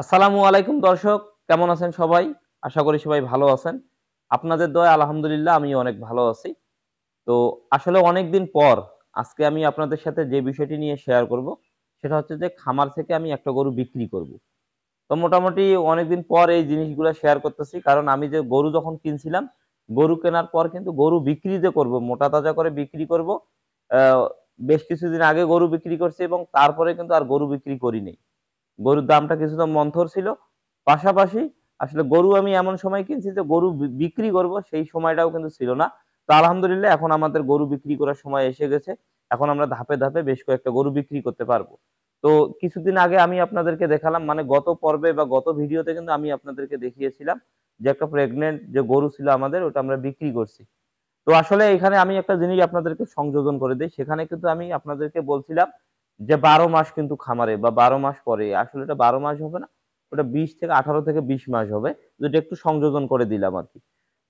আসসালামু আলাইকুম দর্শক, কেমন আছেন সবাই? আশা করি সবাই ভালো আছেন। আপনাদের দয়ায় আলহামদুলিল্লাহ আমিও অনেক ভালো আছি। তো আসলে অনেকদিন পর আজকে আমি আপনাদের সাথে যে বিষয়টি নিয়ে শেয়ার করব, সেটা হচ্ছে যে খামার থেকে আমি একটা গরু বিক্রি করব। তো মোটামুটি অনেকদিন পর এই জিনিসগুলা শেয়ার করতেছি। কারণ আমি যে গরু যখন কিনছিলাম, গরু কেনার পর কিন্তু গরু বিক্রি যে করব, মোটা তাজা করে বিক্রি করব, আ বেশ কিছুদিন আগে গরু বিক্রি করছি এবং তারপরে কিন্তু আর গরু বিক্রি করি নাই। গরুর দামটা কিছুটা মন্থর ছিল। পাশাপাশি আসলে গরু আমি এমন সময় কিনছি যে গরু বিক্রি করব সেই সময়টাও কিন্তু ছিল না। তো আলহামদুলিল্লাহ এখন আমাদের গরু বিক্রি করার সময় এসে গেছে। এখন আমরা ধাপে, ধাপে বেশ কয়েকটা গরু বিক্রি করতে পারবো। তো কিছুদিন আগে আমি আপনাদেরকে দেখালাম মানে গত পর্বে বা গত ভিডিওতে কিন্তু আমি আপনাদেরকে দেখিয়েছিলাম যে একটা প্রেগন্যান্ট যে গরু ছিল আমাদের ওটা আমরা বিক্রি করছি। তো আসলে এখানে আমি একটা জিনিস আপনাদেরকে সংযোজন করে দেই। সেখানে কিন্তু আমি আপনাদেরকে বলছিলাম যে ১২ মাস কিন্তু খামারে বা ১২ মাস পরে। আসলে এটা ১২ মাস হবে না। ওটা ২০ থেকে ১৮ থেকে ২০ মাস হবে। যেটা একটু সংযোজন করে দিলাম আরকি।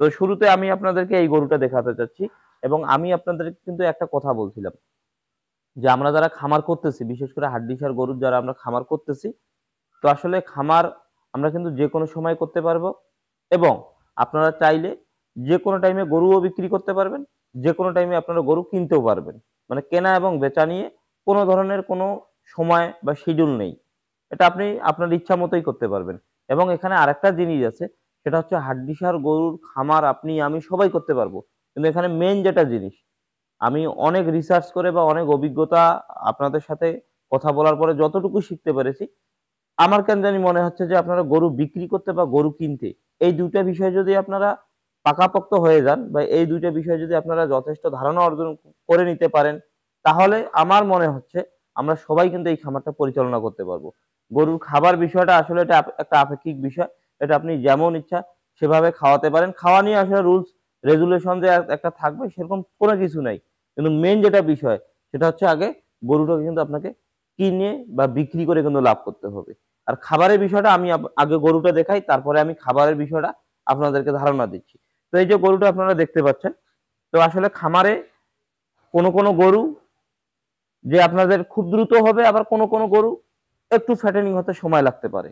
তো শুরুতে আমি আপনাদেরকে এই গরুটা দেখাতে চাচ্ছি এবং আমি আপনাদেরকে কিন্তু একটা কথা বলছিলাম যে আমরা যারা খামার করতেছি, বিশেষ করে হাড্ডিসার গরুর যারা আমরা খামার করতেছি, তো আসলে খামার আমরা কিন্তু যেকোনো সময় করতে পারবো এবং আপনারা চাইলে যেকোনো টাইমে গরুও বিক্রি করতে পারবেন। যেকোনো টাইমে আপনারা গরু কিনতেও পারবেন। মানে কেনা এবং বেচা নিয়ে কোনো ধরনের কোনো সময় বা শিডিউল নেই। এটা আপনি আপনার ইচ্ছা মতোই করতে পারবেন। এবং এখানে আরেকটা জিনিস আছে, সেটা হচ্ছে হাড্ডিসার গরুর খামার আপনি আমি সবাই করতে পারবো। কিন্তু এখানে মেইন যেটা জিনিস, আমি অনেক রিসার্চ করে বা অনেক অভিজ্ঞতা আপনাদের সাথে কথা বলার পরে যতটুকু শিখতে পেরেছি, আমার কেন জানি মনে হচ্ছে যে আপনারা গরু বিক্রি করতে বা গরু কিনতে এই ২ টা বিষয় যদি আপনারা পাকাপোক্ত হয়ে যান বা এই ২ টা বিষয় যদি আপনারা যথেষ্ট ধারণা অর্জন করে নিতে পারেন, তাহলে আমার মনে হচ্ছে আমরা সবাই কিন্তু এই খামারটা পরিচালনা করতে পারবো। গরুর খাবার বিষয়টা আসলে এটা একটা আপেক্ষিক বিষয়। এটা আপনি যেমন ইচ্ছা সেভাবে খাওয়াতে পারেন। খাওয়া নিয়ে আসলে রুলস রেগুলেশন যে একটা থাকবে সেরকম কোনো কিছু নাই। কিন্তু মেইন যেটা বিষয় সেটা হচ্ছে আগে গরুটাকে কিন্তু আপনাকে কিনে বা বিক্রি করে কিন্তু লাভ করতে হবে। আর খাবারের বিষয়টা আমি আগে গরুটা দেখাই, তারপরে আমি খাবারের বিষয়টা আপনাদেরকে ধারণা দিচ্ছি। তো এই যে গরুটা আপনারা দেখতে পাচ্ছেন, তো আসলে খামারে কোন গরু যে আপনাদের খুব দ্রুত হবে, আবার কোন গরু একটু ফ্যাটেনিং হতে সময় লাগতে পারে।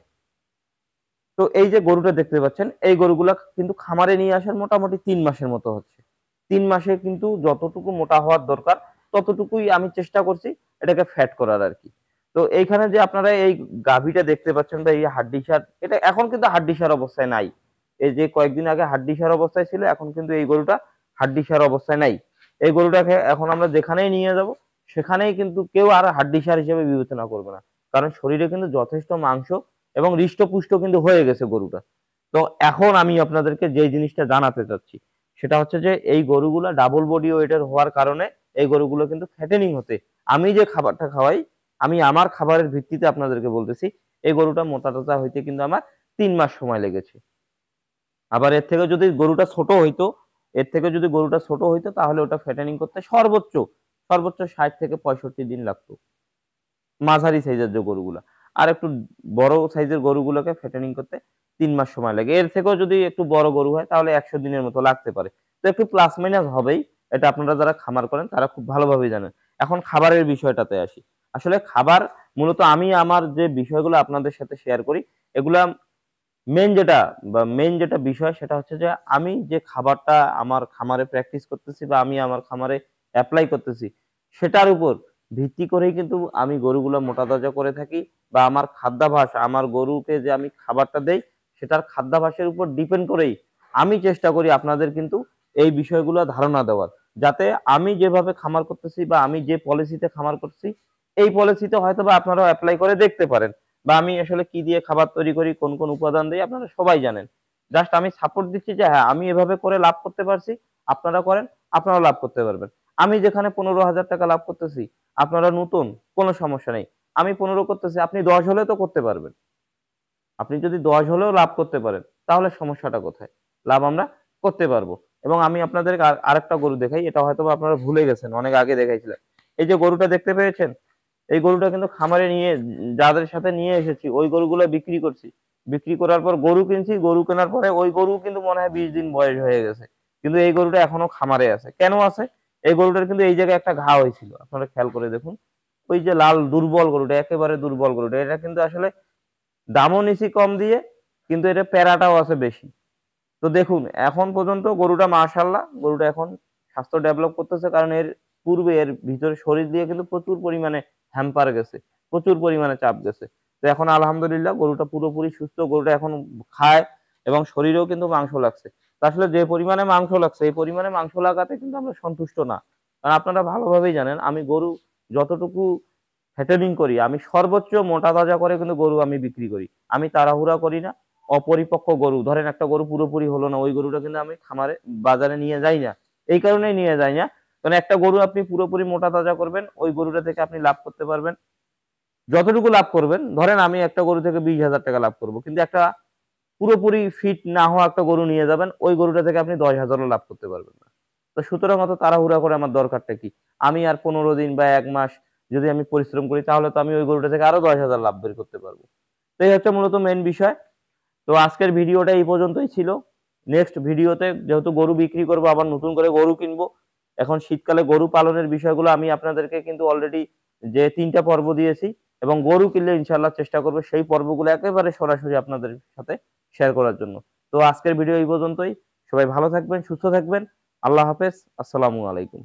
তো এই যে গরুটা দেখতে পাচ্ছেন, এই গরুগুলা কিন্তু খামারে নিয়ে আসার মোটামুটি ৩ মাসের মতো হচ্ছে। ৩ মাসে কিন্তু যতটুকু মোটা হওয়ার দরকার, ততটুকুই আমি চেষ্টা করছি এটাকে ফ্যাট করার আরকি। তো এইখানে যে আপনারা এই গাভীটা দেখতে পাচ্ছেন বা এই হাড্ডিসার, এটা এখন কিন্তু হাড্ডিসার অবস্থায় নাই। এই যে কয়েকদিন আগে হাড্ডিসার অবস্থায় ছিল, এখন কিন্তু এই গরুটা হাড্ডিসার অবস্থায় নাই। এই গরুটাকে এখন আমরা যেখানেই নিয়ে যাব, সেখানেই কিন্তু কেউ আর হাড্ডিসার হিসেবে বিবেচনা করবে না। কারণ শরীরে কিন্তু যথেষ্ট মাংস এবং হৃষ্টপুষ্ট কিন্তু হয়ে গেছে গরুটা। তো এখন আমি আপনাদেরকে যে জিনিসটা জানাতে চাচ্ছি, সেটা হচ্ছে যে এই গরুগুলা ডাবল বডি ওয়েটের হওয়ার কারণে এই গরুগুলো কিন্তু ফ্যাটেনিং হতে, আমি যে খাবারটা খাওয়াই, আমি আমার খাবারের ভিত্তিতে আপনাদেরকে বলতেছি, এই গরুটা মোটা তাজা হইতে কিন্তু আমার ৩ মাস সময় লেগেছে। আবার এর থেকে যদি গরুটা ছোট হইতো, এর থেকে যদি গরুটা ছোট হইতো তাহলে ওটা ফ্যাটেনিং করতে সর্বোচ্চ ৬০ থেকে ৬৫ দিন লাগতো। মাঝারি সাইজের যে গরুগুলা। আর একটু বড় সাইজের গরুগুলোকে ফ্যাটেনিং করতে ৩ মাস সময় লাগে। এর থেকেও যদি একটু বড় গরু হয় তাহলে ১০০ দিনের মতো লাগতে পারে। তো একটু প্লাস মাইনাস হবেই। এটা আপনারা যারা খামার করেন তারা খুব ভালোভাবেই জানেন। এখন খাবারের বিষয়টাতে আসি। আসলে খাবার মূলত আমি আমার যে বিষয়গুলো আপনাদের সাথে শেয়ার করি, এগুলা মেইন যেটা বিষয় সেটা হচ্ছে যে আমি যে খাবারটা আমার খামারে প্র্যাকটিস করতেছি বা আমি আমার খামারে এপ্লাই করতেছি, সেটার উপর ভিত্তি করেই কিন্তু আমি গরুগুলা মোটা-তাজা করে থাকি বা আমার খাদ্যাভ্যাস, আমার গরুকে যে আমি খাবারটা দেই, সেটার খাদ্যাভ্যাসের উপর ডিপেন্ড করেই আমি চেষ্টা করি আপনাদের কিন্তু এই বিষয়গুলো ধারণা দেওয়ার। যাতে আমি যেভাবে খামার করতেছি বা আমি যে পলিসিতে খামার করছি, এই পলিসিতে হয়তোবা আপনারাও এপ্লাই করে দেখতে পারেন। বা আমি আসলে কি দিয়ে খাবার তৈরি করি, কোন উপাদান দেই আপনারা সবাই জানেন। জাস্ট আমি সাপোর্ট দিচ্ছি যে হ্যাঁ, আমি এভাবে করে লাভ করতে পারছি, আপনারা করেন, আপনারাও লাভ করতে পারবেন। আমি যেখানে ৳১৫,০০০ লাভ করতেছি, আপনারা নতুন, কোনো সমস্যা নেই। আমি ১৫ করতেছি, আপনি ১০ হলেও তো করতে পারবেন। আপনি যদি ১০ হলেও লাভ করতে পারেন, তাহলে সমস্যাটা কোথায়? লাভ আমরা করতে পারবো। এবং আমি আপনাদেরকে আরেকটা গরু দেখাই, এটা হয়তোবা আপনারা ভুলে গেছেন, অনেক আগে দেখাইছিলাম। এই যে গরুটা দেখতে পেয়েছেন? এই গরুটা কিন্তু খামারে নিয়ে যাদের সাথে নিয়ে এসেছি, ওই গরুগুলা বিক্রি করছি। বিক্রি করার পর গরু কিনছি, গরু কেনার পরে ওই গরু কিন্তু মনে হয় ২০ দিন বয়স হয়ে গেছে। কিন্তু এই গরুটা এখনো খামারে আছে। কেন আছে? এই গরুটার কিন্তু এই জায়গায় একটা ঘা হয়েছিল। আপনারা খেয়াল করে দেখুন। ওই যে লাল দুর্বল গরুটা, একেবারে দুর্বল গরুটা, এটা কিন্তু আসলে দামও নিছি কম দিয়ে, কিন্তু এটা প্যারাটাও আছে বেশি। তো দেখুন এখন পর্যন্ত গরুটা মাশাআল্লাহ, গরুটা এখন স্বাস্থ্য ডেভেলপ করতেছে, কারণ এর পূর্বে এর ভিতরে শরীর দিয়ে কিন্তু প্রচুর পরিমাণে হ্যাম্পার গেছে। প্রচুর পরিমাণে চাপ গেছে। তো এখন আলহামদুলিল্লাহ গরুটা পুরোপুরি সুস্থ। গরুটা এখন খায় এবং শরীরেও কিন্তু মাংস লাগছে। তো আসলে যে পরিমাণে মাংস লাগছে, এই পরিমাণে মাংস লাগাতে কিন্তু আমরা সন্তুষ্ট না। কারণ আপনারা ভালোভাবেই জানেন আমি গরু যতটুকু ফ্যাটেনিং করি, আমি সর্বোচ্চ মোটা তাজা করে কিন্তু গরু আমি বিক্রি করি। আমি তাড়াহুড়া করি না। অপরিপক্ক গরু, ধরেন একটা গরু পুরোপুরি হলো না, ওই গরুটা কিন্তু আমি খামারে বাজারে নিয়ে যাই না। এই কারণেই নিয়ে যাই না, কারণ একটা গরু আপনি পুরোপুরি মোটা তাজা করবেন, ওই গরুটা থেকে আপনি লাভ করতে পারবেন। যতটুকু লাভ করবেন, ধরেন আমি একটা গরু থেকে 20,000 টাকা লাভ করব। কিন্তু একটা পুরোপুরি ফিট না হওয়া একটা গরু নিয়ে যাবেন, ওই গরুটা থেকে আপনি 10,000 ও লাভ করতে পারবেন না। তো সুতরাং অত তাড়াহুড়া করে আমার দরকারটা কি? আমি আর 15 দিন বা 1 মাস যদি আমি পরিশ্রম করি, তাহলে তো আমি ওই গরুটা থেকে আরো 10,000 লাভ বের করতে পারব। তো এই হচ্ছে মূলত মেইন বিষয়। তো আজকের ভিডিওটা এই পর্যন্তই ছিল। নেক্সট ভিডিওতে যেহেতু গরু বিক্রি করব, আবার নতুন করে গরু কিনবো। এখন শীতকালে গরু পালনের বিষয়গুলো আমি আপনাদেরকে কিন্তু অলরেডি যে ৩ টা পর্ব দিয়েছি, এবং গরু কিনলে ইনশাআল্লাহ চেষ্টা করব সেই পর্বগুলো একেবারে সরাসরি আপনাদের সাথে শেয়ার করার জন্য। তো আজকের ভিডিও এই পর্যন্তই। সবাই ভালো থাকবেন, সুস্থ থাকবেন। আল্লাহ হাফেজ। আসসালামু আলাইকুম।